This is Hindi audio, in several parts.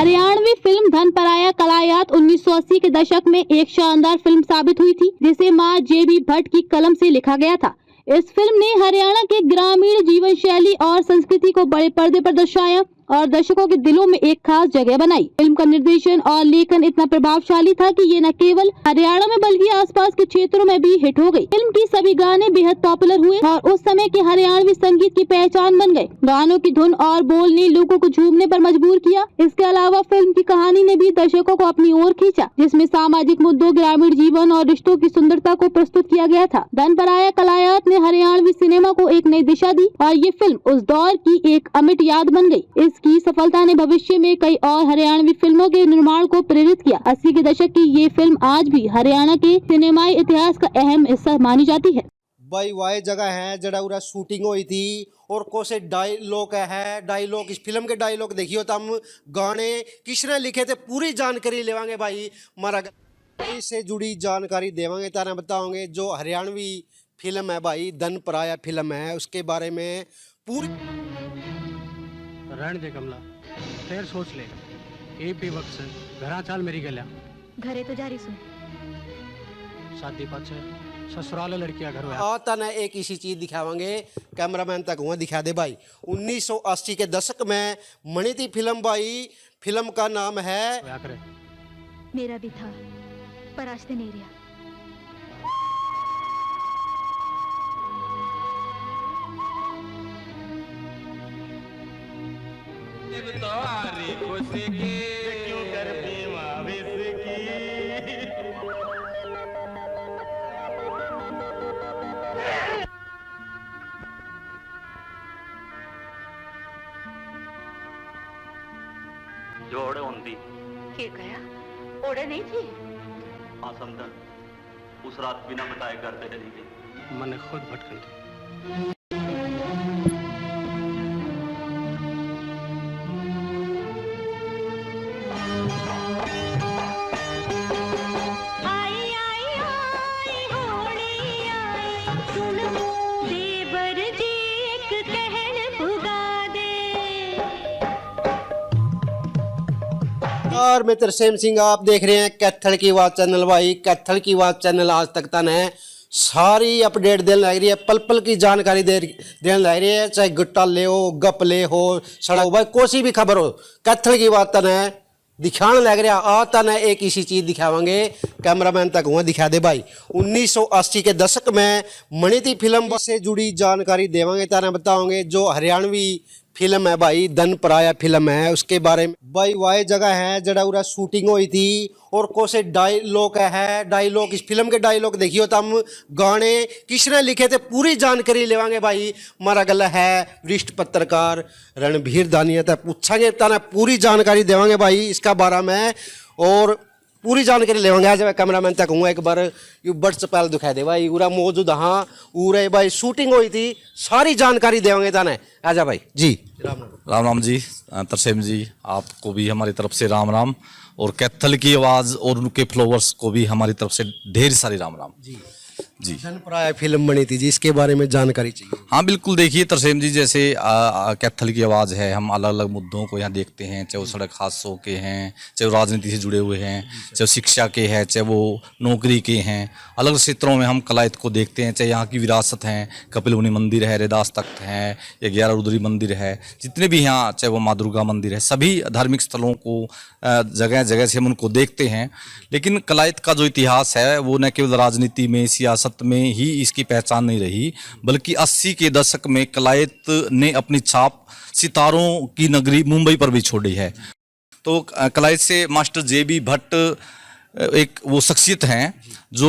हरियाणवी फिल्म धनपराया कलायत 1980 के दशक में एक शानदार फिल्म साबित हुई थी, जिसे मां जे.बी. भट्ट की कलम से लिखा गया था। इस फिल्म ने हरियाणा के ग्रामीण जीवन शैली और संस्कृति को बड़े पर्दे पर दर्शाया और दर्शकों के दिलों में एक खास जगह बनाई। फिल्म का निर्देशन और लेखन इतना प्रभावशाली था कि ये न केवल हरियाणा में बल्कि आसपास के क्षेत्रों में भी हिट हो गई। फिल्म की सभी गाने बेहद पॉपुलर हुए और उस समय के हरियाणवी संगीत की पहचान बन गए। गानों की धुन और बोल ने लोगों को झूमने पर मजबूर किया। इसके अलावा फिल्म की कहानी ने भी दर्शकों को अपनी ओर खींचा, जिसमें सामाजिक मुद्दों, ग्रामीण जीवन और रिश्तों की सुंदरता को प्रस्तुत किया गया था। धनपराया कलायत ने हरियाणवी सिनेमा को एक नई दिशा दी और ये फिल्म उस दौर की एक अमिट याद बन गई। इसकी सफलता ने भविष्य में कई और हरियाणवी फिल्मों के निर्माण को प्रेरित किया। 80 के दशक की ये फिल्म आज भी हरियाणा के सिनेमाई इतिहास का अहम हिस्सा मानी जाती है। भाई वाह जगह है जड़ा उरा शूटिंग हुई थी और कोसे डायलॉग इस फिल्म के डायलॉग देखियो तो हम गाने किसने लिखे थे पूरी जानकारी लेवांगे भाई मारा इससे जुड़ी जानकारी देवांगे तारा बताओगे। जो हरियाणवी फिल्म है भाई धनपराया फिल्म है उसके बारे में पूरी रहने दे कमला, तेर सोच ले एपी वक्त से घरा चाल मेरी गल्या घरे तो जारी सुन शादी पाछे ससुराल लड़कियां घर आता ना एक इसी चीज दिखावांगे कैमरामैन तक हुआ दिखा दे भाई। 1980 के दशक में बनी थी फिल्म भाई। फिल्म का नाम है मेरा भी था पर आज से नहीं रहा। तुम्हारी खुशी की क्यों कर बेमाविस की जो ओड़े होंदी क्या कया ओड़े नहीं थी आसमदन उस रात बिना बताए घर पे चली गई। मन खुद भटकन थी। और मैं तरसेम सिंह, आप देख रहे हैं कैथल की आवाज़ चैनल भाई। कैथल की आवाज़ चैनल आज तक तन है सारी अपडेट देने लग रही है, पल पल की जानकारी देने लग रही है। चाहे गुट्टा ले हो, गप ले हो, सड़क भाई कोई भी खबर हो, कैथल की आवाज़ तन है दिखाने लग रहा। आता ना एक इसी चीज़ दिखावांगे कैमरामैन तक हुआ दिखा दे भाई। 1980 के दशक में बनी थी फिल्म से जुड़ी जानकारी देवांगे तारा बताओगे। जो हरियाणवी फिल्म है भाई धनपराया फिल्म है उसके बारे में भाई वाह जगह है जड़ा उरा शूटिंग हुई थी और कोसे डायलॉग इस फिल्म के डायलॉग देखियो तो हम गाने किसने लिखे थे पूरी जानकारी लेवांगे भाई। हमारा गला है वरिष्ठ पत्रकार रणबीर दानिया तक पूछांगे ताना पूरी जानकारी देवांगे भाई इसका बारे में और पूरी जानकारी लेवांगे। आज कैमरामैन तक हूँ एक बार यू बर्ड्स पहले दिखा दे भाई पूरा मौजूद। हाँ पूरे भाई शूटिंग हुई थी सारी जानकारी देवांगे ताने। आजा भाई जी। राम राम जी तरसेम जी, आपको भी हमारी तरफ से राम राम और कैथल की आवाज़ और उनके फ्लोवर्स को भी हमारी तरफ से ढेर सारी राम राम जी। जी धनपराया फिल्म बनी थी जी, इसके बारे में जानकारी चाहिए। हाँ बिल्कुल, देखिए तरसेम जी, जैसे कैथल की आवाज़ है, हम अलग अलग मुद्दों को यहाँ देखते हैं, चाहे वो सड़क हादसों के हैं, चाहे वो राजनीति से जुड़े हुए हैं, चाहे वो शिक्षा के हैं, चाहे वो नौकरी के हैं, अलग क्षेत्रों में हम कलायत को देखते हैं। चाहे यहाँ की विरासत हैं, कपिल मुनि मंदिर है, रैदास तख्त हैं या 11 रुद्री मंदिर है, जितने भी यहाँ चाहे वो माँ दुर्गा मंदिर है, सभी धार्मिक स्थलों को जगह जगह से हम उनको देखते हैं। लेकिन कलायत का जो इतिहास है वो न केवल राजनीति में, सियासत में ही इसकी पहचान नहीं रही, बल्कि 80 के दशक में कलायत ने अपनी छाप सितारों की नगरी मुंबई पर भी छोड़ी है। तो कलायत से मास्टर जे.बी. भट्ट एक वो शख्सियत हैं जो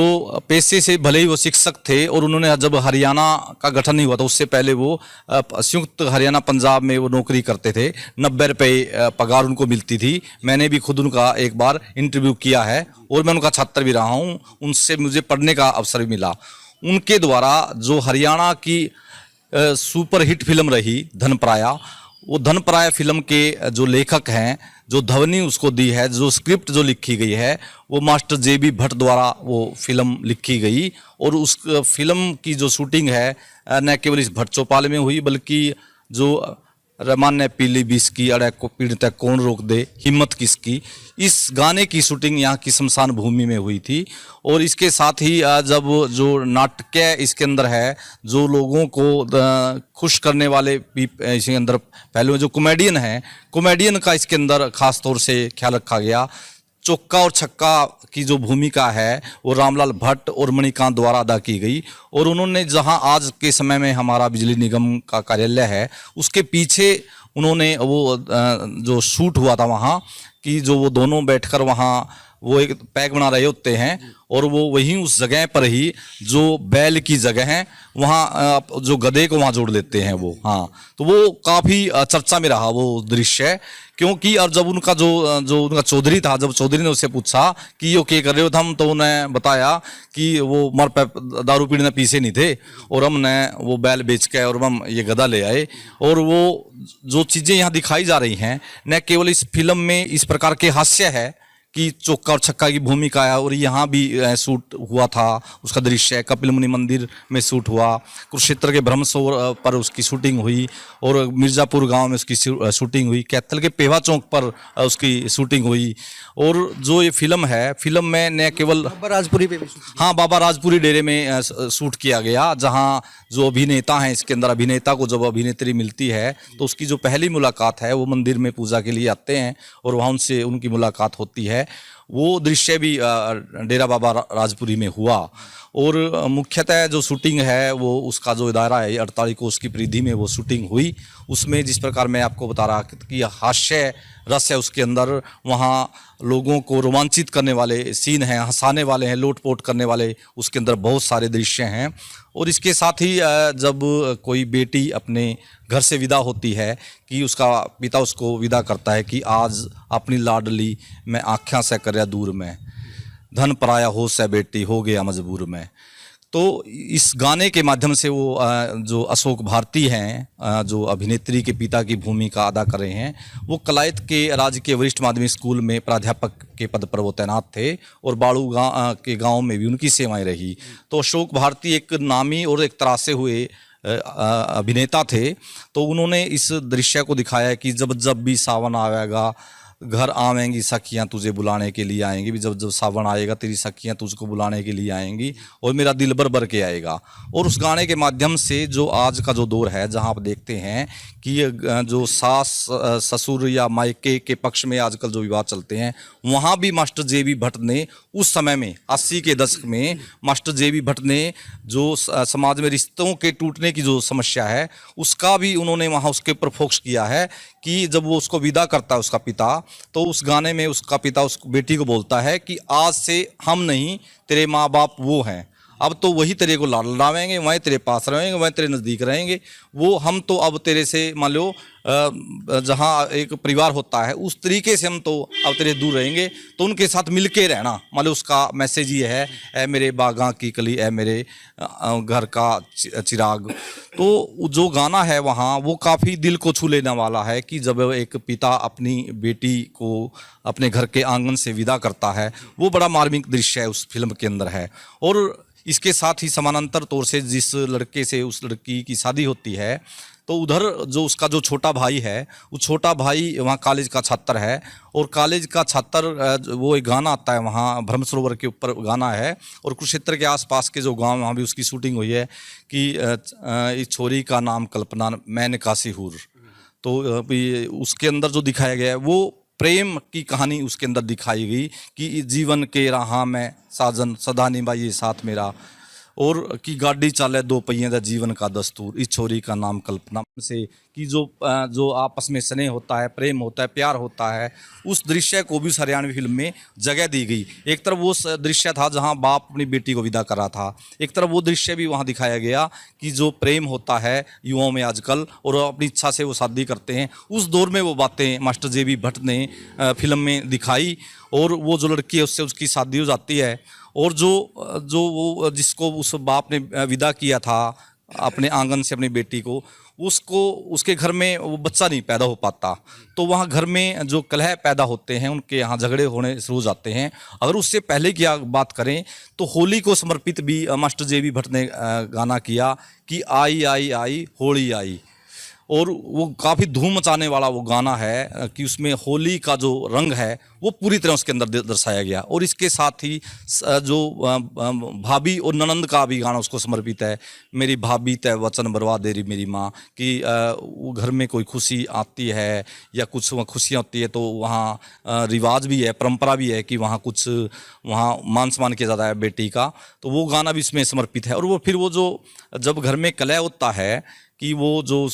पेशे से भले ही वो शिक्षक थे और उन्होंने जब हरियाणा का गठन नहीं हुआ था उससे पहले वो संयुक्त हरियाणा पंजाब में वो नौकरी करते थे। 90 रुपये पगार उनको मिलती थी। मैंने भी खुद उनका एक बार इंटरव्यू किया है और मैं उनका छात्र भी रहा हूँ, उनसे मुझे पढ़ने का अवसर भी मिला। उनके द्वारा जो हरियाणा की सुपरहिट फिल्म रही धनपराया, वो धनपराया फिल्म के जो लेखक हैं, जो ध्वनि उसको दी है, जो स्क्रिप्ट जो लिखी गई है, वो मास्टर जे.बी. भट्ट द्वारा वो फिल्म लिखी गई। और उस फिल्म की जो शूटिंग है न केवल इस भट्ट चौपाल में हुई, बल्कि जो रहमान ने पीली बीस की, अड़े को पीड़ित कौन रोक दे, हिम्मत किसकी। इस गाने की शूटिंग यहाँ की शमशान भूमि में हुई थी। और इसके साथ ही जब जो नाटकीय इसके अंदर है, जो लोगों को खुश करने वाले भी इसके अंदर पहलू जो कॉमेडियन हैं, कॉमेडियन का इसके अंदर खास तौर से ख्याल रखा गया। चौका और छक्का की जो भूमिका है वो रामलाल भट्ट और मणिकांत द्वारा अदा की गई। और उन्होंने जहां आज के समय में हमारा बिजली निगम का कार्यालय है, उसके पीछे उन्होंने वो जो शूट हुआ था वहाँ कि जो वो दोनों बैठकर वहाँ वो एक पैक बना रहे होते हैं, और वो वहीं उस जगह पर ही जो बैल की जगह है वहाँ जो गधे को वहाँ जोड़ देते हैं वो। हाँ, तो वो काफ़ी चर्चा में रहा वो दृश्य, क्योंकि और जब उनका जो उनका चौधरी था, जब चौधरी ने उससे पूछा कि यो क्या कर रहे हो, हम तो उन्हें बताया कि वो मर पे दारू पीने पीछे नहीं थे और हमने वो बैल बेच के और हम ये गधा ले आए। और वो जो चीज़ें यहाँ दिखाई जा रही हैं, न केवल इस फिल्म में इस प्रकार के हास्य है कि चौका और छक्का की भूमिका है, और यहाँ भी शूट हुआ था उसका दृश्य, कपिल मुनि मंदिर में शूट हुआ, कुरुक्षेत्र के ब्रह्मसरोवर पर उसकी शूटिंग हुई, और मिर्ज़ापुर गांव में उसकी शूटिंग हुई, कैथल के पेवा चौक पर उसकी शूटिंग हुई। और जो ये फिल्म है, फिल्म में न केवल बाबा राजपुरी पे भी हाँ, बाबा राजपुरी डेरे में शूट किया गया, जहाँ जो अभिनेता हैं इसके अंदर, अभिनेता को जब अभिनेत्री मिलती है तो उसकी जो पहली मुलाकात है वो मंदिर में पूजा के लिए आते हैं और वहाँ उनसे उनकी मुलाकात होती है। वो दृश्य भी डेरा बाबा राजपुरी में हुआ। और मुख्यतः जो शूटिंग है वो उसका जो दायरा है 48 कोस की परिधि में वो शूटिंग हुई। उसमें जिस प्रकार मैं आपको बता रहा कि हास्य रस है उसके अंदर, वहाँ लोगों को रोमांचित करने वाले सीन हैं, हंसाने वाले हैं, लोटपोट करने वाले उसके अंदर बहुत सारे दृश्य हैं। और इसके साथ ही जब कोई बेटी अपने घर से विदा होती है कि उसका पिता उसको विदा करता है कि आज अपनी लाडली मैं आँखें से करया दूर में, धन पराया हो से बेटी हो गया मजबूर में। तो इस गाने के माध्यम से वो जो अशोक भारती हैं, जो अभिनेत्री के पिता की भूमिका अदा कर रहे हैं, वो कलायत के राजकीय वरिष्ठ माध्यमिक स्कूल में प्राध्यापक के पद पर वो तैनात थे और बाड़ू के गांव में भी उनकी सेवाएं रही। तो अशोक भारती एक नामी और एक तरासे हुए अभिनेता थे। तो उन्होंने इस दृश्य को दिखाया कि जब जब भी सावन आएगा घर आवेंगी सखियाँ तुझे बुलाने के लिए आएंगी, भी जब जब सावन आएगा तेरी सखियाँ तुझको बुलाने के लिए आएंगी और मेरा दिल भर भर के आएगा। और उस गाने के माध्यम से जो आज का जो दौर है, जहाँ आप देखते हैं कि जो सास ससुर या मायके के पक्ष में आजकल जो विवाद चलते हैं, वहाँ भी मास्टर जे.बी. भट्ट ने उस समय में 80 के दशक में मास्टर जे.बी. भट्ट ने जो समाज में रिश्तों के टूटने की जो समस्या है उसका भी उन्होंने वहाँ उसके ऊपर फोकस किया है कि जब वो उसको विदा करता है उसका पिता, तो उस गाने में उसका पिता उस बेटी को बोलता है कि आज से हम नहीं तेरे माँ बाप वो हैं, अब तो वही तेरे को लाड़ावेंगे, वहीं तेरे पास रहेंगे, वहीं तेरे नज़दीक रहेंगे, वो हम तो अब तेरे से मान लो जहाँ एक परिवार होता है उस तरीके से हम तो अब तेरे दूर रहेंगे, तो उनके साथ मिलके रहना। मान लो उसका मैसेज ये है, ए मेरे बागां की कली, ए मेरे घर का चिराग। तो जो गाना है वहाँ वो काफ़ी दिल को छू लेने वाला है कि जब एक पिता अपनी बेटी को अपने घर के आंगन से विदा करता है, वो बड़ा मार्मिक दृश्य है उस फिल्म के अंदर है। और इसके साथ ही समानांतर तौर से जिस लड़के से उस लड़की की शादी होती है, तो उधर जो उसका जो छोटा भाई है, वो छोटा भाई वहाँ कॉलेज का छात्र है, और कॉलेज का छात्र वो एक गाना आता है वहाँ ब्रह्म सरोवर के ऊपर गाना है, और कुरुक्षेत्र के आसपास के जो गांव वहाँ भी उसकी शूटिंग हुई है कि इस छोरी का नाम कल्पना मैंने काशी हूर। तो उसके अंदर जो दिखाया गया है वो प्रेम की कहानी उसके अंदर दिखाई गई कि जीवन के राह में साजन सदा निभाइए साथ मेरा, और कि गाड़ी चाले दो पहिए दा जीवन का दस्तूर, इस छोरी का नाम कल्पना से कि जो आपस में स्नेह होता है, प्रेम होता है, प्यार होता है, उस दृश्य को भी उस हरियाणवी फिल्म में जगह दी गई। एक तरफ वो दृश्य था जहां बाप अपनी बेटी को विदा कर रहा था, एक तरफ वो दृश्य भी वहां दिखाया गया कि जो प्रेम होता है युवाओं में आजकल और अपनी इच्छा से वो शादी करते हैं, उस दौर में वो बातें मास्टर जे.बी. भट्ट ने फिल्म में दिखाई। और वो जो लड़की है उससे उसकी शादी हो जाती है, और जो वो जिसको उस बाप ने विदा किया था अपने आंगन से अपनी बेटी को, उसके घर में वो बच्चा नहीं पैदा हो पाता। तो वहाँ घर में जो कलह पैदा होते हैं, उनके यहाँ झगड़े होने शुरू हो जाते हैं। अगर उससे पहले की बात करें तो होली को समर्पित भी मास्टर जे.बी. भट्ट ने गाना किया कि आई आई आई होली आई। और वो काफ़ी धूम मचाने वाला वो गाना है कि उसमें होली का जो रंग है वो पूरी तरह उसके अंदर दर्शाया गया। और इसके साथ ही जो भाभी और ननंद का भी गाना उसको समर्पित है। मेरी भाभी तय वचन बरवा दे रही मेरी माँ, कि वो घर में कोई खुशी आती है या कुछ खुशियाँ होती है तो वहाँ रिवाज भी है, परंपरा भी है कि वहाँ कुछ वहाँ मान सम्मान किया जाता है बेटी का, तो वो गाना भी इसमें समर्पित है। और वो फिर वो जो जब घर में कलह होता है कि वो जो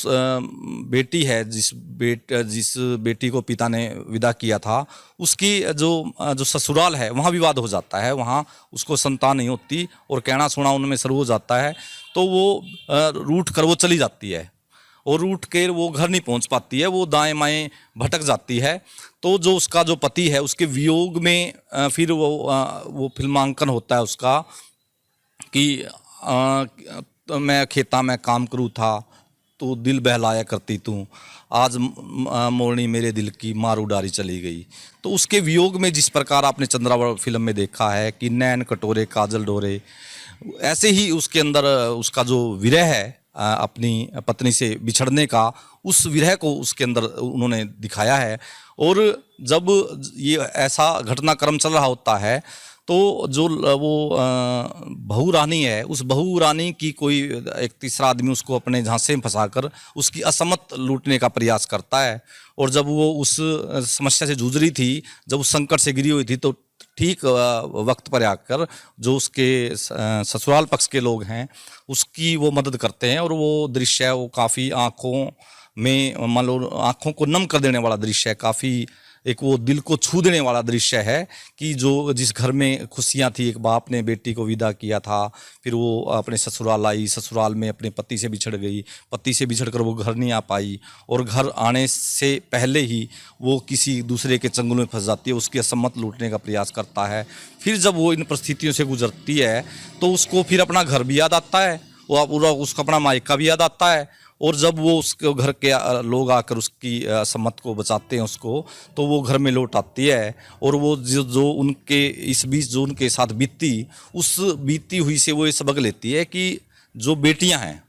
बेटी है जिस बेटी को पिता ने विदा किया था उसकी जो ससुराल है वहाँ विवाद हो जाता है, वहाँ उसको संतान नहीं होती और कहना सुना उनमें शुरू हो जाता है, तो वो रूठ कर वो चली जाती है और रूठ कर वो घर नहीं पहुँच पाती है, वो दाएं बाएं भटक जाती है। तो जो उसका जो पति है उसके वियोग में फिर वो फिल्मांकन होता है उसका कि तो मैं खेता में काम करूँ था तो दिल बहलाया करती तू, आज मोरनी मेरे दिल की मार उडारी चली गई। तो उसके वियोग में जिस प्रकार आपने चंद्रावळ फिल्म में देखा है कि नैन कटोरे काजल डोरे, ऐसे ही उसके अंदर उसका जो विरह है अपनी पत्नी से बिछड़ने का, उस विरह को उसके अंदर उन्होंने दिखाया है। और जब ये ऐसा घटनाक्रम चल रहा होता है तो जो वो बहू रानी है, उस बहू रानी की कोई एक तीसरा आदमी उसको अपने झांसे में फंसाकर उसकी असमत लूटने का प्रयास करता है। और जब वो उस समस्या से जूझ रही थी, जब उस संकट से गिरी हुई थी, तो ठीक वक्त पर आकर जो उसके ससुराल पक्ष के लोग हैं उसकी वो मदद करते हैं। और वो दृश्य है वो काफ़ी आँखों में मान लो आँखों को नम कर देने वाला दृश्य है, काफ़ी एक वो दिल को छू देने वाला दृश्य है कि जो जिस घर में खुशियाँ थी, एक बाप ने बेटी को विदा किया था, फिर वो अपने ससुराल आई, ससुराल में अपने पति से बिछड़ गई, पति से बिछड़कर वो घर नहीं आ पाई और घर आने से पहले ही वो किसी दूसरे के चंगुल में फंस जाती है, उसकी असम्मत लूटने का प्रयास करता है। फिर जब वो इन परिस्थितियों से गुजरती है तो उसको फिर अपना घर भी याद आता है, वो पूरा उसका अपना मायका भी याद आता है। और जब वो उसके घर के लोग आकर उसकी सम्मत को बचाते हैं उसको, तो वो घर में लौट आती है। और वो जो उनके इस बीच जो उनके साथ बीती, उस बीती हुई से वो ये सबक लेती है कि जो बेटियां हैं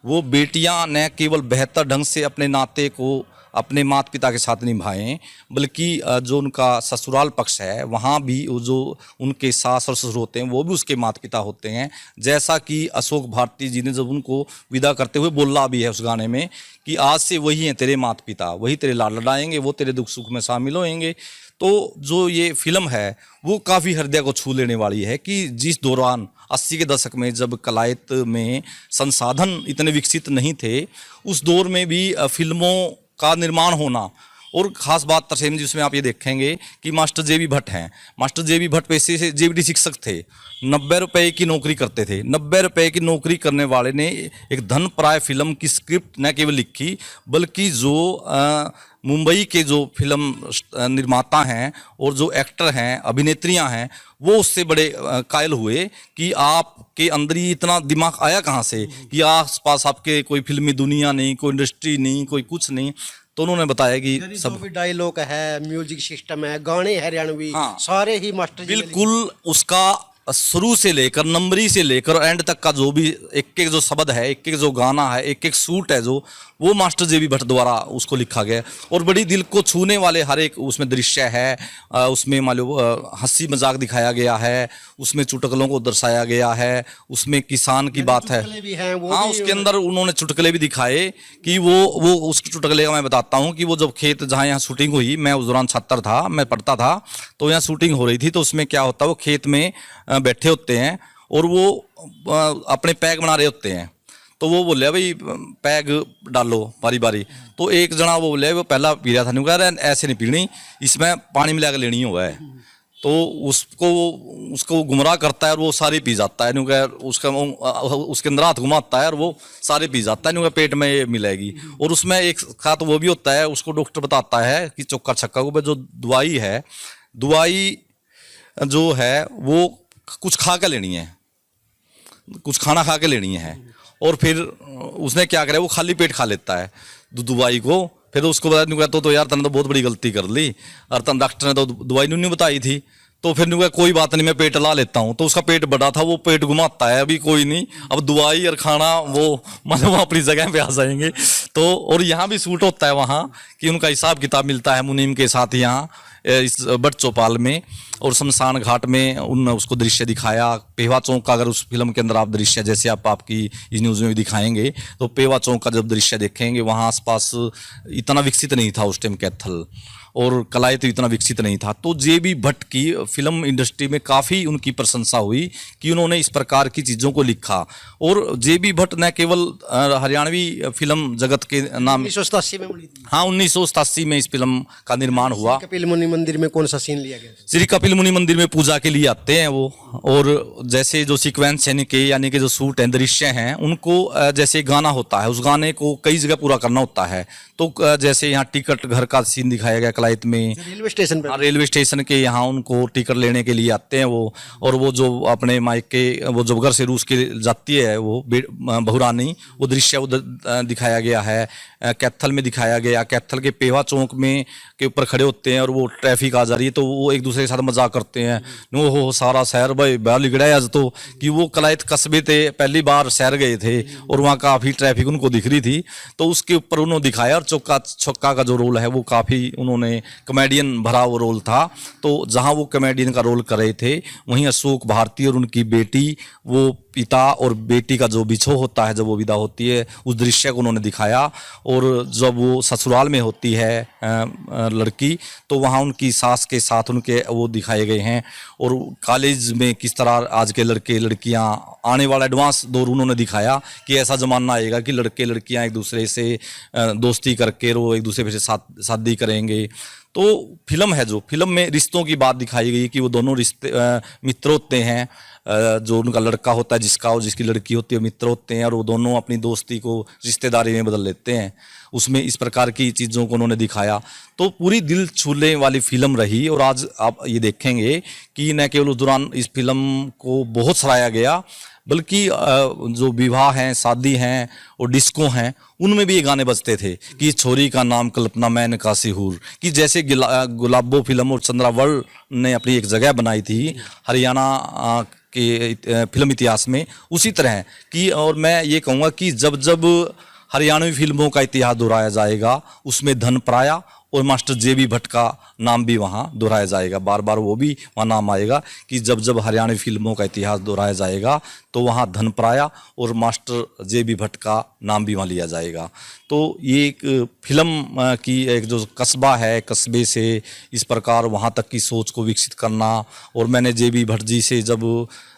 वो बेटियां न केवल बेहतर ढंग से अपने नाते को अपने माता पिता के साथ निभाएं, बल्कि जो उनका ससुराल पक्ष है वहाँ भी जो उनके सास और ससुर होते हैं वो भी उसके माता पिता होते हैं। जैसा कि अशोक भारती जी ने जब उनको विदा करते हुए बोला भी है उस गाने में कि आज से वही हैं तेरे माता पिता, वही तेरे लाड लड़ाएंगे, वो तेरे दुख सुख में शामिल होंगे। तो जो ये फिल्म है वो काफ़ी हृदय को छू लेने वाली है कि जिस दौरान 80 के दशक में जब कलायत में संसाधन इतने विकसित नहीं थे, उस दौर में भी फिल्मों का निर्माण होना। और ख़ास बात तरसेम जी उसमें आप ये देखेंगे कि मास्टर जे बी भट्ट हैं, मास्टर जे बी भट्ट पेशे से जेबीटी शिक्षक थे, 90 रुपये की नौकरी करते थे। 90 रुपये की नौकरी करने वाले ने एक धनप्राय फिल्म की स्क्रिप्ट न केवल लिखी बल्कि जो मुंबई के जो फिल्म निर्माता हैं और जो एक्टर हैं, अभिनेत्रियां हैं, वो उससे बड़े कायल हुए कि आपके अंदर ही इतना दिमाग आया कहाँ से कि आसपास आपके कोई फिल्मी दुनिया नहीं, कोई इंडस्ट्री नहीं, कोई कुछ नहीं। तो उन्होंने बताया कि सब भी डायलॉग है, म्यूजिक सिस्टम है, गाने हरियाणवी, हाँ, सारे ही मास्टर बिल्कुल उसका शुरू से लेकर नंबरी से लेकर एंड तक का जो भी एक एक जो शब्द है, एक एक जो गाना है, एक एक सूट है, जो वो मास्टर जे बी भट्ट द्वारा उसको लिखा गया। और बड़ी दिल को छूने वाले हर एक उसमें दृश्य है, उसमें मान लो हंसी मजाक दिखाया गया है, उसमें चुटकुलों को दर्शाया गया है, उसमें किसान की बात है। हाँ, उसके अंदर उन्होंने चुटकुले भी दिखाए कि वो उस चुटकुले का मैं बताता हूँ कि वो जब खेत जहाँ यहाँ शूटिंग हुई, मैं उस दौरान छात्र था, मैं पढ़ता था, तो यहाँ शूटिंग हो रही थी। तो उसमें क्या होता है, वो खेत में बैठे होते हैं और वो अपने पैग बना रहे होते हैं। तो वो बोले भाई पैग डालो बारी बारी। तो एक जना वो बोले, वो पहला पी रहा था, नहीं कह रहा ऐसे नहीं पीनी, इसमें पानी मिला कर लेनी हुआ है। तो उसको गुमराह करता है और वो सारी पी जाता है, उसके अंदर हाथ घुमाता है और वो सारे पी जाता है, पेट में मिलेगी। और उसमें एक साथ वो भी होता है, उसको डॉक्टर बताता है कि चौका छक्का को जो दवाई है, दवाई जो है वो कुछ खा के लेनी है, कुछ खाना खा के लेनी है। और फिर उसने क्या करे, वो खाली पेट खा लेता है दवाई को। फिर उसको बता तो यार तने तो बहुत बड़ी गलती कर ली, और तन डॉक्टर ने तो दवाई नहीं बताई थी। तो फिर कहा कोई बात नहीं, मैं पेट ला लेता हूँ। तो उसका पेट बड़ा था, वो पेट घुमाता है, अभी कोई नहीं, अब दुआई और खाना वो मतलब वो अपनी जगह पे आ जाएंगे। तो और यहाँ भी सूट होता है वहाँ कि उनका हिसाब किताब मिलता है मुनीम के साथ यहाँ इस बट चौपाल में। और शमशान घाट में उन उसको दृश्य दिखाया। पेवा चौक का अगर उस फिल्म के अंदर आप दृश्य जैसे आपकी इस न्यूज़ में भी दिखाएंगे, तो पेवा चौक का जब दृश्य देखेंगे वहाँ आसपास इतना विकसित नहीं था उस टाइम कैथल, और कलाएँ तो इतना विकसित नहीं था। तो जे.बी. भट्ट की फिल्म इंडस्ट्री में काफ़ी उनकी प्रशंसा हुई कि उन्होंने इस प्रकार की चीज़ों को लिखा। और जे.बी. भट्ट न केवल हरियाणवी फिल्म जगत के नाम 1987 में बनी थी। हाँ 1987 में इस फिल्म का निर्माण हुआ। कपिल मुनि मंदिर में कौन सा सीन लिया गया? श्री कपिल मुनि मंदिर में पूजा के लिए आते हैं वो, और जैसे जो सीक्वेंस यानी कि जो शूट हैं, दृश्य हैं, उनको जैसे गाना होता है, उस गाने को कई जगह पूरा करना होता है। तो जैसे यहाँ टिकट घर का सीन दिखाया गया कलायत में, रेलवे स्टेशन पर। रेलवे स्टेशन के यहाँ उनको टिकट लेने के लिए आते हैं वो, और वो जो अपने मायके वो जब घर से रूस के जाती है वो बहुरानी, वो दृश्य उधर दिखाया गया है। कैथल में दिखाया गया, कैथल के पेवा चौक में के ऊपर खड़े होते हैं और वो ट्रैफिक आ जा रही है, तो वो एक दूसरे के साथ मजाक करते हैं, नो हो सारा शहर भाई बाहर लिगड़ा है आज तो, कि वो कलायत कस्बे थे, पहली बार शहर गए थे और वहाँ काफ़ी ट्रैफिक उनको दिख रही थी। तो उसके ऊपर उन्होंने दिखाया, और छक्का का जो रोल है वो काफ़ी उन्होंने कॉमेडियन भरा वो रोल था। तो जहाँ वो कॉमेडियन का रोल कर रहे थे, वहीं अशोक भारती और उनकी बेटी, वो पिता और बेटी का जो बिछो होता है जब वो विदा होती है, उस दृश्य को उन्होंने दिखाया। और जब वो ससुराल में होती है लड़की, तो वहाँ उनकी सास के साथ उनके वो दिखाए गए हैं। और कॉलेज में किस तरह आज के लड़के लड़कियाँ, आने वाला एडवांस दौर उन्होंने दिखाया कि ऐसा ज़माना आएगा कि लड़के लड़कियाँ एक दूसरे से दोस्ती करके वो एक दूसरे से शादी करेंगे। तो फिल्म है, जो फिल्म में रिश्तों की बात दिखाई गई कि वो दोनों रिश्ते मित्र होते हैं, जो उनका लड़का होता है जिसका और जिसकी लड़की होती है मित्र होते हैं, और वो दोनों अपनी दोस्ती को रिश्तेदारी में बदल लेते हैं। उसमें इस प्रकार की चीज़ों को उन्होंने दिखाया। तो पूरी दिल छूने वाली फिल्म रही। और आज आप ये देखेंगे कि न केवल उस दौरान इस फिल्म को बहुत सराहा गया, बल्कि जो विवाह हैं, शादी हैं और डिस्को हैं, उनमें भी ये गाने बजते थे कि छोरी का नाम कल्पना मैन का सिहूर, कि जैसे गुलाबो फिल्म और चंद्रावल ने अपनी एक जगह बनाई थी हरियाणा के फिल्म इतिहास में, उसी तरह कि। और मैं ये कहूँगा कि जब जब हरियाणवी फिल्मों का इतिहास दोहराया जाएगा, उसमें धन पराया और मास्टर जे.बी. भट्ट का नाम भी वहाँ दोहराया जाएगा, बार बार वो भी वहाँ नाम आएगा कि जब जब हरियाणवी फिल्मों का इतिहास दोहराया जाएगा तो वहाँ धन पराया और मास्टर जे.बी. भट्ट का नाम भी वहाँ लिया जाएगा। तो ये एक फिल्म की एक जो कस्बा है, कस्बे से इस प्रकार वहाँ तक की सोच को विकसित करना। और मैंने जे.बी. भट्ट जी से जब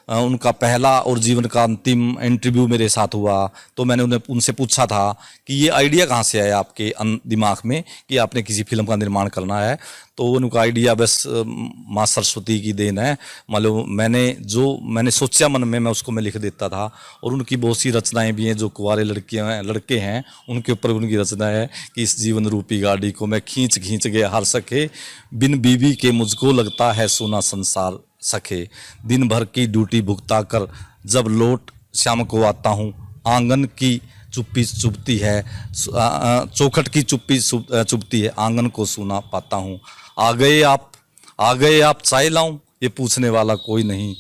उनका पहला और जीवन का अंतिम इंटरव्यू मेरे साथ हुआ, तो मैंने उनसे पूछा था कि ये आइडिया कहाँ से आया आपके दिमाग में कि आपने किसी फिल्म का निर्माण करना है। तो उनका आइडिया बस माँ सरस्वती की देन है, मालूम मैंने सोचा मन में, मैं उसको मैं लिख देता था। और उनकी बहुत सी रचनाएं भी हैं, जो कुंवारे लड़के हैं उनके ऊपर उनकी रचना है कि इस जीवन रूपी गाड़ी को मैं खींच खींच के हार सके, बिन बीवी के मुझको लगता है सोना संसार सके, दिन भर की ड्यूटी भुगता कर जब लौट शाम को आता हूँ, आंगन की चुप्पी चुभती है, चौखट की चुप्पी चुभती है, आंगन को सुना पाता हूँ, आ गए आप चाय लाऊं, ये पूछने वाला कोई नहीं,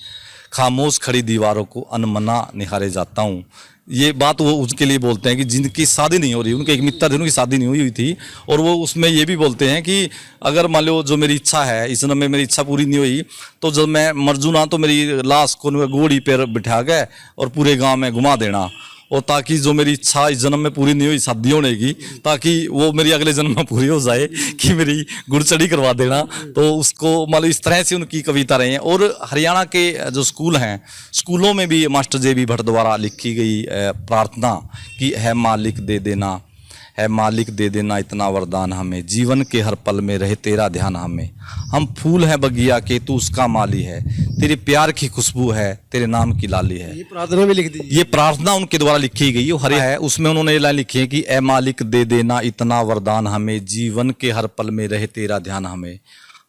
खामोश खड़ी दीवारों को अनमना निहारे जाता हूँ। ये बात वो उसके लिए बोलते हैं कि जिनकी शादी नहीं हो रही, उनके एक मित्र थे उनकी शादी नहीं हुई थी, और वो उसमें ये भी बोलते हैं कि अगर मान लो जो मेरी इच्छा है इस जन्म में मेरी इच्छा पूरी नहीं हुई, तो जब मैं मर जूँ ना तो मेरी लाश को गोड़ी पर बिठा गए और पूरे गांव में घुमा देना, और ताकि जो मेरी इच्छा इस जन्म में पूरी नहीं हुई शादी होने की, ताकि वो मेरी अगले जन्म में पूरी हो जाए, कि मेरी गुड़चड़ी करवा देना। तो उसको मतलब इस तरह से उनकी कविता रही है। और हरियाणा के जो स्कूल हैं, स्कूलों में भी मास्टर जे.बी. भट्ट द्वारा लिखी गई प्रार्थना कि है मालिक दे देना इतना वरदान हमें, जीवन के हर पल में रहे तेरा ध्यान हमें, हम फूल हैं बगिया के तू उसका माली है, तेरे प्यार की खुशबू है तेरे नाम की लाली है। ये प्रार्थना भी लिख दी, ये प्रार्थना उनके द्वारा लिखी गई है। उसमें उन्होंने ये लाइन लिखी है कि ए मालिक दे देना इतना वरदान हमें, जीवन के हर पल में रहे तेरा ध्यान हमें,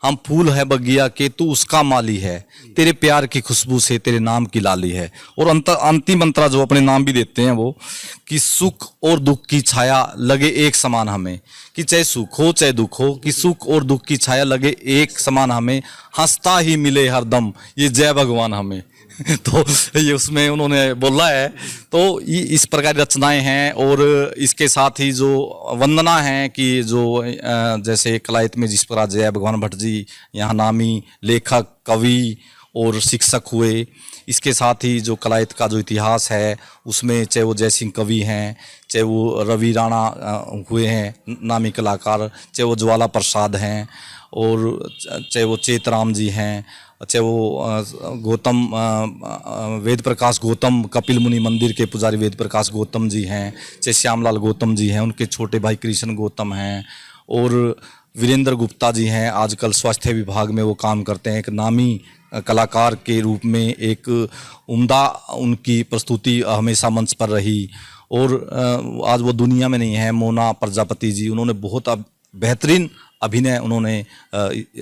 हम फूल है बगिया के तू उसका माली है, तेरे प्यार की खुशबू से तेरे नाम की लाली है। और अंतिम मंत्रा जो अपने नाम भी देते हैं वो कि सुख और दुख की छाया लगे एक समान हमें, कि चाहे सुख हो चाहे दुख हो, कि सुख और दुख की छाया लगे एक समान हमें, हंसता ही मिले हरदम ये जय भगवान हमें। तो ये उसमें उन्होंने बोला है। तो ये इस प्रकार की रचनाएं हैं। और इसके साथ ही जो वंदना है कि जो जैसे कलायत में जिस प्रकार जय भगवान भट्ट जी यहाँ नामी लेखक कवि और शिक्षक हुए, इसके साथ ही जो कलायत का जो इतिहास है उसमें चाहे वो जय सिंह कवि हैं, चाहे वो रवि राणा हुए हैं नामी कलाकार, चाहे वो ज्वाला प्रसाद हैं, और चाहे वो चेतराम जी हैं, चाहे वो गौतम वेद प्रकाश गौतम कपिल मुनि मंदिर के पुजारी वेद प्रकाश गौतम जी हैं, चाहे श्यामलाल गौतम जी हैं, उनके छोटे भाई कृष्ण गौतम हैं, और वीरेंद्र गुप्ता जी हैं, आजकल स्वास्थ्य विभाग में वो काम करते हैं। एक नामी कलाकार के रूप में एक उम्दा उनकी प्रस्तुति हमेशा मंच पर रही। और आज वो दुनिया में नहीं है। मोना प्रजापति जी, उन्होंने बहुत बेहतरीन अभिनय उन्होंने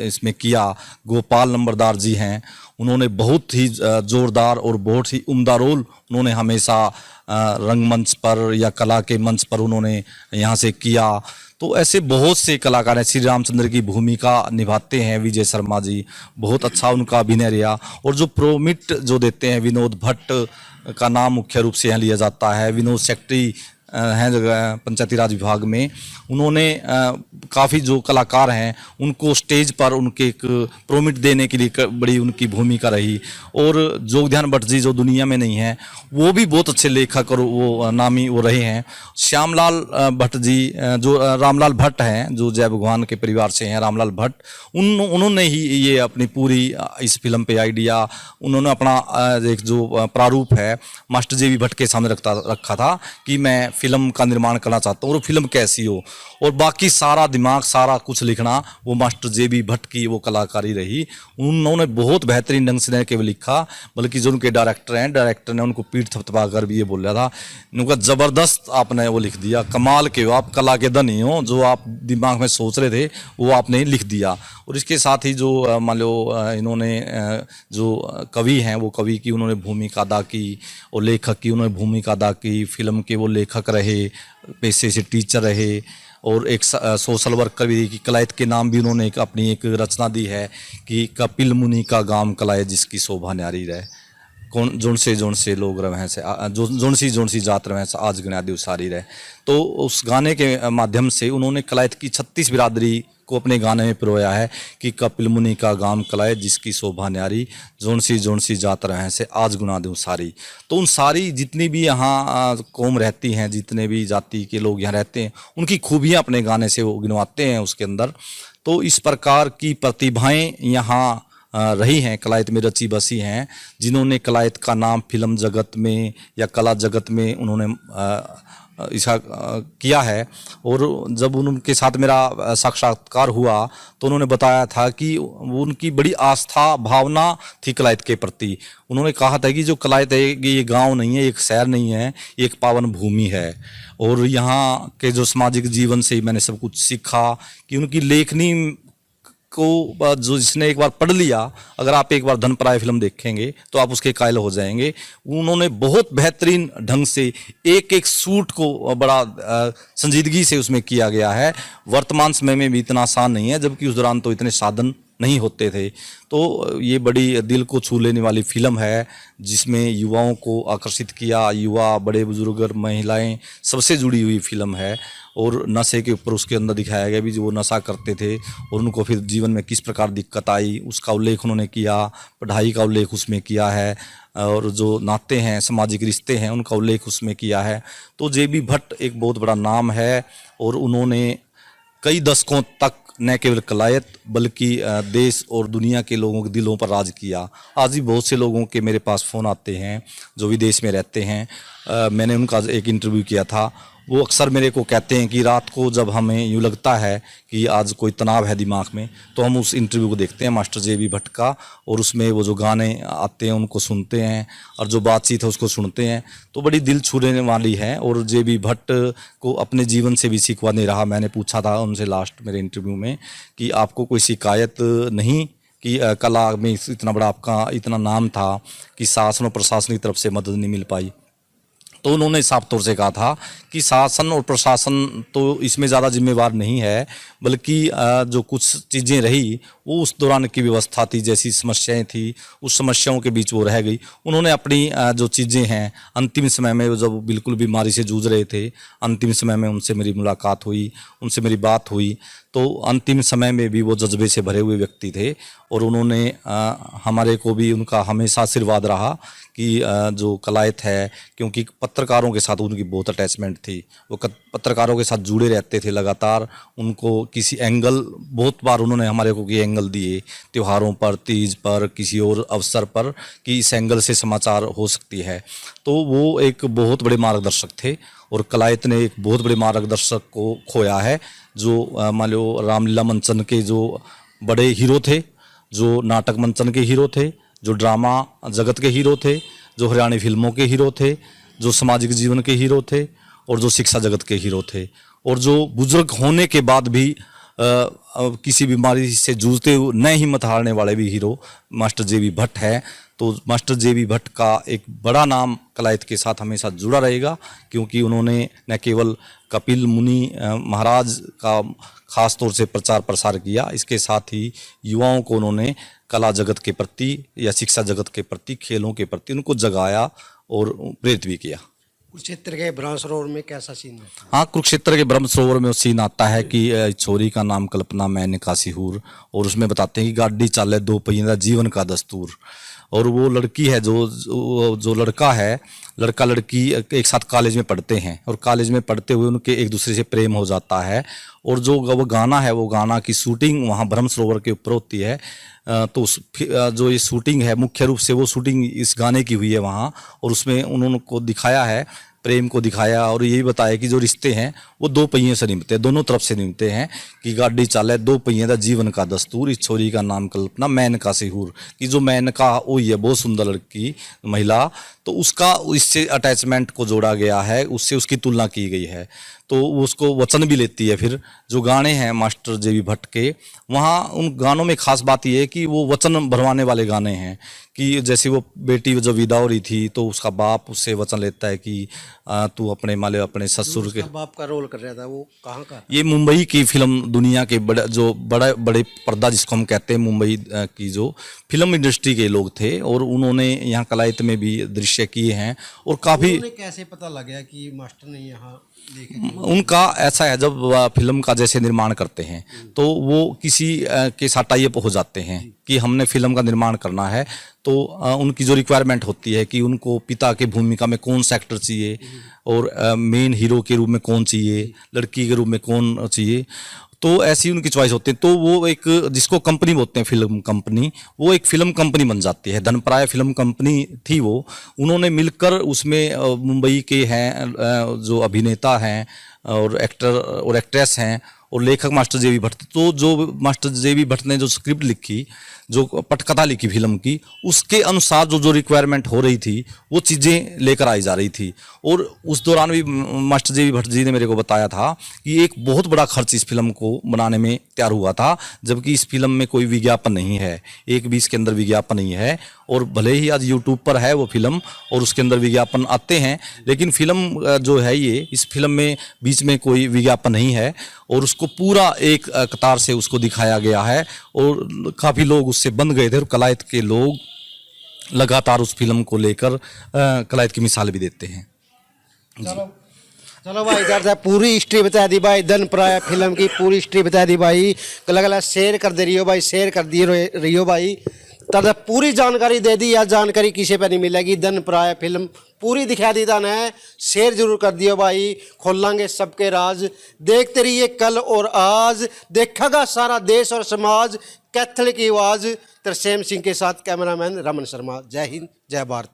इसमें किया। गोपाल नंबरदार जी हैं, उन्होंने बहुत ही जोरदार और बहुत ही उम्दा रोल उन्होंने हमेशा रंगमंच पर या कला के मंच पर उन्होंने यहाँ से किया। तो ऐसे बहुत से कलाकार हैं। श्री रामचंद्र की भूमिका निभाते हैं विजय शर्मा जी, बहुत अच्छा उनका अभिनय रहा। और जो प्रोमिट जो देते हैं विनोद भट्ट का नाम मुख्य रूप से यहाँ लिया जाता है। विनोद सेक्रेटरी हैं पंचायती राज विभाग में, उन्होंने काफ़ी जो कलाकार हैं उनको स्टेज पर उनके एक प्रोमिट देने के लिए बड़ी उनकी भूमिका रही। और जोगध्यान भट्ट जी जो दुनिया में नहीं है, वो भी बहुत अच्छे लेखक और वो नामी वो रहे हैं। श्यामलाल भट्ट जी जो रामलाल भट्ट हैं, जो जय भगवान के परिवार से हैं, रामलाल भट्ट, उन्होंने ही ये अपनी पूरी इस फिल्म पे आइडिया, उन्होंने अपना एक जो प्रारूप है मास्टर JB भट्ट के सामने रखा था कि मैं फिल्म का निर्माण करना चाहता हूँ और फिल्म कैसी हो, और बाकी सारा दिमाग सारा कुछ लिखना वो मास्टर JB भट्ट की वो कलाकारी रही। उन्होंने बहुत बेहतरीन ढंग से न केवल लिखा बल्कि जो उनके डायरेक्टर ने उनको पीठ थपथपा कर भी ये बोल रहा था, उनका ज़बरदस्त आपने वो लिख दिया, कमाल के हो आप, कला के धनी हो, जो आप दिमाग में सोच रहे थे वो आपने लिख दिया। और इसके साथ ही जो मान लो इन्होंने जो कवि हैं वो कवि की उन्होंने भूमिका अदा की, और लेखक की उन्होंने भूमिका अदा की। फिल्म के वो लेखक रहे, पेशे से टीचर रहे, और एक सोशल वर्कर भी की। कलायत के नाम भी उन्होंने अपनी एक रचना दी है कि कपिल मुनि का गाम कलायत जिसकी शोभा न्यारी रहे, कौन जोन से लोग रहे से जोन सी जात रहे से आज गणादि उसारी रहे। तो उस गाने के माध्यम से उन्होंने कलायत की 36 बिरादरी को अपने गाने में पिरोया है कि कपिल मुनि का गाम कलायत जिसकी शोभा न्यारी, जोन सी जात रहे से आज गुना दूं सारी। तो उन सारी जितनी भी यहाँ कौम रहती हैं, जितने भी जाति के लोग यहाँ रहते हैं, उनकी खूबियाँ अपने गाने से वो गिनवाते हैं उसके अंदर। तो इस प्रकार की प्रतिभाएं यहाँ रही हैं, कलायत में रची बसी हैं, जिन्होंने कलायत का नाम फिल्म जगत में या कला जगत में उन्होंने ऐसा किया है। और जब उनके साथ मेरा साक्षात्कार हुआ तो उन्होंने बताया था कि वो उनकी बड़ी आस्था भावना थी कलायत के प्रति। उन्होंने कहा था कि जो कलायत है ये गांव नहीं है, एक शहर नहीं है, एक पावन भूमि है। और यहाँ के जो सामाजिक जीवन से ही मैंने सब कुछ सीखा कि उनकी लेखनी को जो जिसने एक बार पढ़ लिया, अगर आप एक बार धनपराय फिल्म देखेंगे तो आप उसके कायल हो जाएंगे। उन्होंने बहुत बेहतरीन ढंग से एक एक सूट को बड़ा संजीदगी से उसमें किया गया है। वर्तमान समय में भी इतना आसान नहीं है, जबकि उस दौरान तो इतने साधन नहीं होते थे। तो ये बड़ी दिल को छू लेने वाली फिल्म है जिसमें युवाओं को आकर्षित किया, युवा बड़े बुजुर्ग महिलाएं सबसे जुड़ी हुई फिल्म है। और नशे के ऊपर उसके अंदर दिखाया गया भी जो वो नशा करते थे और उनको फिर जीवन में किस प्रकार दिक्कत आई उसका उल्लेख उन्होंने किया, पढ़ाई का उल्लेख उसमें किया है, और जो नाते हैं सामाजिक रिश्ते हैं उनका उल्लेख उसमें किया है। तो JB भट्ट एक बहुत बड़ा नाम है और उन्होंने कई दशकों तक न केवल कलायत बल्कि देश और दुनिया के लोगों के दिलों पर राज किया। आज भी बहुत से लोगों के मेरे पास फ़ोन आते हैं जो विदेश में रहते हैं। मैंने उनका एक इंटरव्यू किया था वो अक्सर मेरे को कहते हैं कि रात को जब हमें यूँ लगता है कि आज कोई तनाव है दिमाग में, तो हम उस इंटरव्यू को देखते हैं मास्टर JB भट्ट का, और उसमें वो जो गाने आते हैं उनको सुनते हैं और जो बातचीत है उसको सुनते हैं, तो बड़ी दिल छूने वाली है। और JB भट्ट को अपने जीवन से भी सीखवा नहीं रहा। मैंने पूछा था उनसे लास्ट मेरे इंटरव्यू में कि आपको कोई शिकायत नहीं कि कला में इतना बड़ा आपका इतना नाम था कि शासन और प्रशासन की तरफ से मदद नहीं मिल पाई, तो उन्होंने साफ तौर से कहा था कि शासन और प्रशासन तो इसमें ज़्यादा जिम्मेवार नहीं है, बल्कि जो कुछ चीज़ें रही वो उस दौरान की व्यवस्था थी, जैसी समस्याएं थी उस समस्याओं के बीच वो रह गई। उन्होंने अपनी जो चीज़ें हैं अंतिम समय में, जब बिल्कुल बीमारी से जूझ रहे थे, अंतिम समय में उनसे मेरी मुलाकात हुई, उनसे मेरी बात हुई, तो अंतिम समय में भी वो जज्बे से भरे हुए व्यक्ति थे। और उन्होंने हमारे को भी उनका हमेशा आशीर्वाद रहा कि जो कलायत है, क्योंकि पत्रकारों के साथ उनकी बहुत अटैचमेंट थी, वो पत्रकारों के साथ जुड़े रहते थे लगातार। उनको किसी एंगल, बहुत बार उन्होंने हमारे को ये एंगल दिए त्योहारों पर, तीज पर, किसी और अवसर पर, कि इस एंगल से समाचार हो सकती है। तो वो एक बहुत बड़े मार्गदर्शक थे और कलायत ने एक बहुत बड़े मार्गदर्शक को खोया है, जो मान लो रामलीला मंचन के जो बड़े हीरो थे, जो नाटक मंचन के हीरो थे, जो ड्रामा जगत के हीरो थे, जो हरियाणी फिल्मों के हीरो थे, जो सामाजिक जीवन के हीरो थे, और जो शिक्षा जगत के हीरो थे, और जो बुजुर्ग होने के बाद भी किसी बीमारी से जूझते हुए न हिम्मत हारने वाले भी हीरो मास्टर JB भट्ट है। तो मास्टर JB भट्ट का एक बड़ा नाम कलायत के साथ हमेशा जुड़ा रहेगा, क्योंकि उन्होंने न केवल कपिल मुनि महाराज का खास तौर से प्रचार प्रसार किया, इसके साथ ही युवाओं को उन्होंने कला जगत के प्रति या शिक्षा जगत के प्रति, खेलों के प्रति उनको जगाया और प्रेरित भी किया। कुरुक्षेत्र के ब्रह्म सरोवर में कैसा सीन है? हाँ, कुरुक्षेत्र के ब्रह्म सरोवर में वो सीन आता है कि छोरी का नाम कल्पना मैंने काशी हूर, और उसमें बताते हैं कि गाड़ी चाले दो पहिया जीवन का दस्तूर। और वो लड़की है, जो लड़का है, लड़का लड़की एक साथ कॉलेज में पढ़ते हैं, और कॉलेज में पढ़ते हुए उनके एक दूसरे से प्रेम हो जाता है। और जो वो गाना है, वो गाना की शूटिंग वहाँ ब्रह्म सरोवर के ऊपर होती है। तो जो ये शूटिंग है, मुख्य रूप से वो शूटिंग इस गाने की हुई है वहाँ, और उसमें उन्होंने को दिखाया है, प्रेम को दिखाया, और यही बताया कि जो रिश्ते हैं वो दो पहिए से निभते हैं, दोनों तरफ से निभते हैं, कि गाड़ी चाले दो पहिए दा जीवन का दस्तूर, इस छोरी का नाम कल्पना मेनका सिहूर, कि जो मेनका वही है बहुत सुंदर लड़की महिला, तो उसका इससे अटैचमेंट को जोड़ा गया है, उससे उसकी तुलना की गई है। तो उसको वचन भी लेती है। फिर जो गाने हैं मास्टर JB भट्ट के, वहाँ उन गानों में खास बात यह है कि वो वचन भरवाने वाले गाने हैं, कि जैसे वो बेटी जब विदा हो रही थी तो उसका बाप उससे वचन लेता है कि तू अपने माले अपने ससुर के, बाप का रोल कर रहा था, वो कहाँ का? ये मुंबई की फिल्म दुनिया के बड़े पर्दा जिसको हम कहते हैं, मुंबई की जो फिल्म इंडस्ट्री के लोग थे, और उन्होंने यहाँ कलायत में भी दृश्य किए हैं। और काफ़ी कैसे पता लग गया कि मास्टर ने यहाँ उनका ऐसा है, जब फिल्म का जैसे निर्माण करते हैं तो वो किसी के साथ टाई अप हो जाते हैं कि हमने फिल्म का निर्माण करना है, तो उनकी जो रिक्वायरमेंट होती है कि उनको पिता के भूमिका में कौन सा एक्टर चाहिए, और मेन हीरो के रूप में कौन चाहिए, लड़की के रूप में कौन चाहिए, तो ऐसी उनकी चॉइस होती है। तो वो एक, जिसको कंपनी बोलते हैं फिल्म कंपनी, वो एक फिल्म कंपनी बन जाती है। धनप्राय फिल्म कंपनी थी वो, उन्होंने मिलकर उसमें मुंबई के हैं जो अभिनेता हैं और एक्टर और एक्ट्रेस हैं और लेखक मास्टर JB भट्ट। तो जो मास्टर JB भट्ट ने जो स्क्रिप्ट लिखी, जो पटकथा लिखी फिल्म की, उसके अनुसार जो रिक्वायरमेंट हो रही थी वो चीज़ें लेकर आई जा रही थी। और उस दौरान भी मास्टर JB भट्ट जी ने मेरे को बताया था कि एक बहुत बड़ा खर्च इस फिल्म को बनाने में तैयार हुआ था, जबकि इस फिल्म में कोई विज्ञापन नहीं है, एक भी इसके अंदर विज्ञापन नहीं है। और भले ही आज यूट्यूब पर है वो फिल्म और उसके अंदर विज्ञापन आते हैं, लेकिन फिल्म जो है ये, इस फिल्म में बीच में कोई विज्ञापन नहीं है, और उसको पूरा एक कतार से उसको दिखाया गया है। और काफ़ी लोग उससे बंध गए थे, और कलायत के लोग लगातार उस फिल्म को लेकर कलायत की मिसाल भी देते हैं। चलो भाई, इधर से पूरी हिस्ट्री बता दी भाई, धनप्राय फिल्म की पूरी हिस्ट्री बता दी भाई। गला शेयर कर दे रही हो भाई, शेयर कर दी रही हो भाई, तब पूरी जानकारी दे दी। या जानकारी किसी पे नहीं मिलेगी, धनप्राय फिल्म पूरी दिखा दी था ने, शेयर जरूर कर दियो भाई, खोलांगे सबके राज। देखते रहिए कल और आज, देखेगा सारा देश और समाज। कैथल की आवाज़ तरसेम सिंह के साथ कैमरामैन रमन शर्मा। जय हिंद, जय भारत।